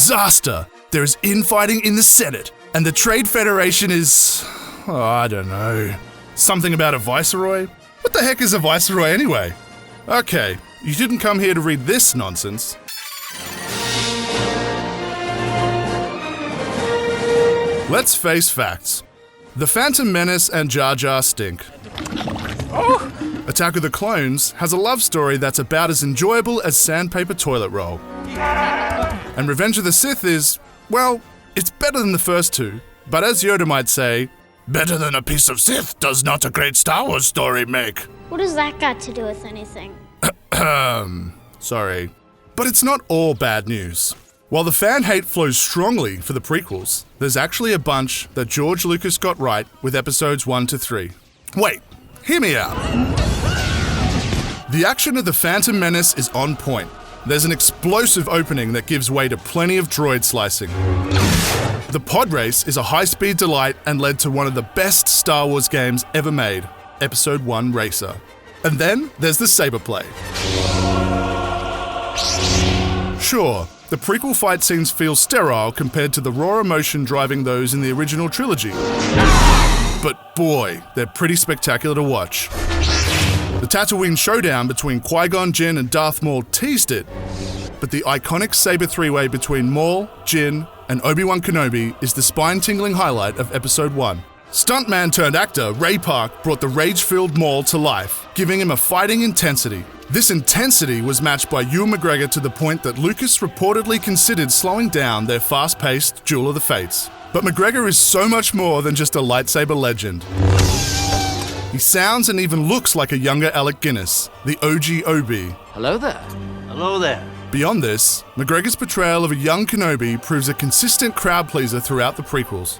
disaster. There is infighting in the Senate, and the Trade Federation is... I don't know. Something about a viceroy? What the heck is a viceroy anyway? Okay, you didn't come here to read this nonsense. Let's face facts. The Phantom Menace and Jar Jar stink. Attack of the Clones has a love story that's about as enjoyable as sandpaper toilet roll. And Revenge of the Sith is, well, it's better than the first two. But as Yoda might say, better than a piece of Sith does not a great Star Wars story make. What does that got to do with anything? Sorry. But it's not all bad news. While the fan hate flows strongly for the prequels, there's actually a bunch that George Lucas got right with episodes 1 to 3. Wait, hear me out. The action of the Phantom Menace is on point. There's an explosive opening that gives way to plenty of droid slicing. The pod race is a high-speed delight and led to one of the best Star Wars games ever made, Episode 1 Racer. And then there's the saber play. Sure, the prequel fight scenes feel sterile compared to the raw emotion driving those in the original trilogy. But boy, they're pretty spectacular to watch. The Tatooine showdown between Qui-Gon Jinn and Darth Maul teased it, but the iconic saber three-way between Maul, Jinn, and Obi-Wan Kenobi is the spine-tingling highlight of Episode 1. Stuntman turned actor Ray Park brought the rage-filled Maul to life, giving him a fighting intensity. This intensity was matched by Ewan McGregor to the point that Lucas reportedly considered slowing down their fast-paced Duel of the Fates. But McGregor is so much more than just a lightsaber legend. He sounds and even looks like a younger Alec Guinness, the OG Obi. Hello there. Hello there. Beyond this, McGregor's portrayal of a young Kenobi proves a consistent crowd pleaser throughout the prequels.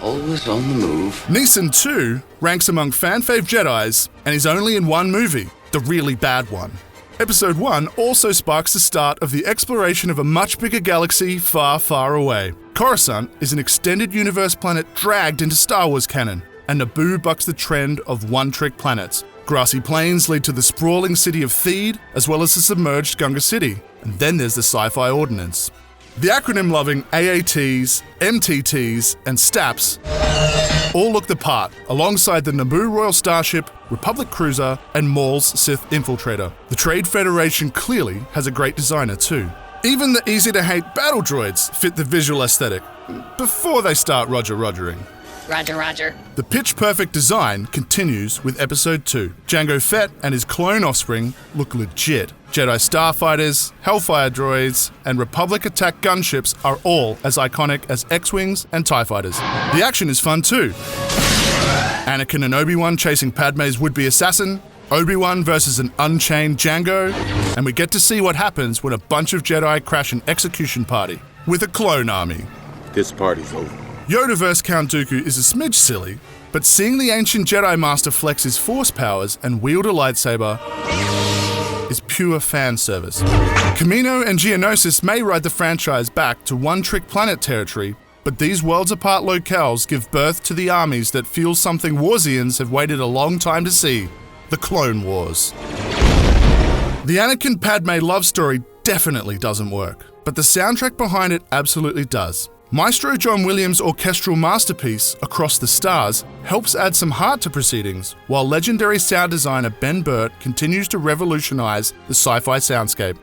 Always on the move. Neeson, too, ranks among fan-fave Jedis, and he's only in one movie, the really bad one. Episode 1 also sparks the start of the exploration of a much bigger galaxy far, far away. Coruscant is an extended universe planet dragged into Star Wars canon, and Naboo bucks the trend of one-trick planets. Grassy plains lead to the sprawling city of Theed, as well as the submerged Gunga City. And then there's the Sci-Fi Ordnance. The acronym-loving AATs, MTTs, and STAPs all look the part, alongside the Naboo Royal Starship, Republic Cruiser, and Maul's Sith Infiltrator. The Trade Federation clearly has a great designer too. Even the easy-to-hate battle droids fit the visual aesthetic, before they start roger-rogering. Roger, roger. The pitch-perfect design continues with Episode 2. Jango Fett and his clone offspring look legit. Jedi starfighters, Hellfire droids, and Republic attack gunships are all as iconic as X-Wings and TIE fighters. The action is fun too. Anakin and Obi-Wan chasing Padme's would-be assassin, Obi-Wan versus an unchained Jango, and we get to see what happens when a bunch of Jedi crash an execution party with a clone army. This party's over. Yoda vs. Count Dooku is a smidge silly, but seeing the ancient Jedi Master flex his force powers and wield a lightsaber is pure fan service. Kamino and Geonosis may ride the franchise back to one-trick planet territory, but these worlds-apart locales give birth to the armies that fuel something Warsians have waited a long time to see, the Clone Wars. The Anakin-Padme love story definitely doesn't work, but the soundtrack behind it absolutely does. Maestro John Williams' orchestral masterpiece, Across the Stars, helps add some heart to proceedings, while legendary sound designer Ben Burtt continues to revolutionize the sci-fi soundscape.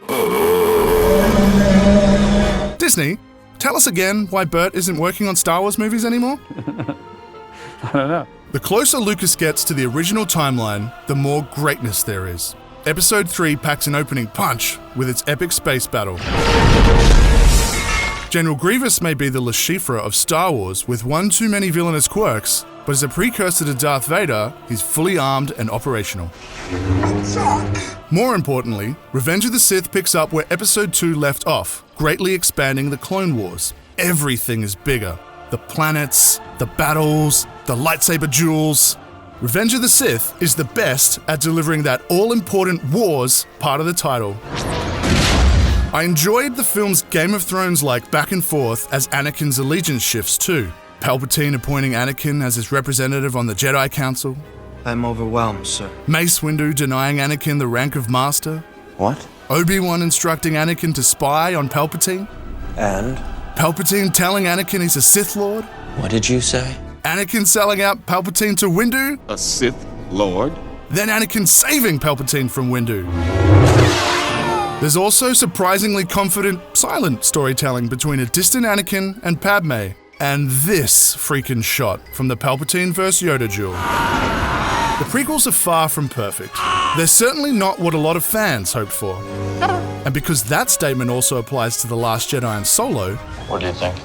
Disney, tell us again why Burtt isn't working on Star Wars movies anymore? I don't know. The closer Lucas gets to the original timeline, the more greatness there is. Episode 3 packs an opening punch with its epic space battle. General Grievous may be the Le Chiffre of Star Wars with one too many villainous quirks, but as a precursor to Darth Vader, he's fully armed and operational. More importantly, Revenge of the Sith picks up where Episode 2 left off, greatly expanding the Clone Wars. Everything is bigger. The planets, the battles, the lightsaber duels. Revenge of the Sith is the best at delivering that all-important wars part of the title. I enjoyed the film's Game of Thrones-like back and forth as Anakin's allegiance shifts too. Palpatine appointing Anakin as his representative on the Jedi Council. I'm overwhelmed, sir. Mace Windu denying Anakin the rank of Master. What? Obi-Wan instructing Anakin to spy on Palpatine. And? Palpatine telling Anakin he's a Sith Lord. What did you say? Anakin selling out Palpatine to Windu. A Sith Lord? Then Anakin saving Palpatine from Windu. There's also surprisingly confident, silent storytelling between a distant Anakin and Padme, and this freaking shot from the Palpatine vs. Yoda duel. The prequels are far from perfect. They're certainly not what a lot of fans hoped for. And because that statement also applies to The Last Jedi and Solo, what do you think?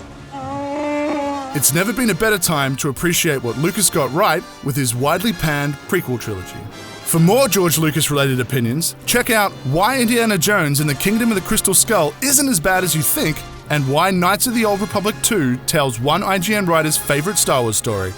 It's never been a better time to appreciate what Lucas got right with his widely panned prequel trilogy. For more George Lucas-related opinions, check out why Indiana Jones in the Kingdom of the Crystal Skull isn't as bad as you think, and why Knights of the Old Republic 2 tells one IGN writer's favourite Star Wars story.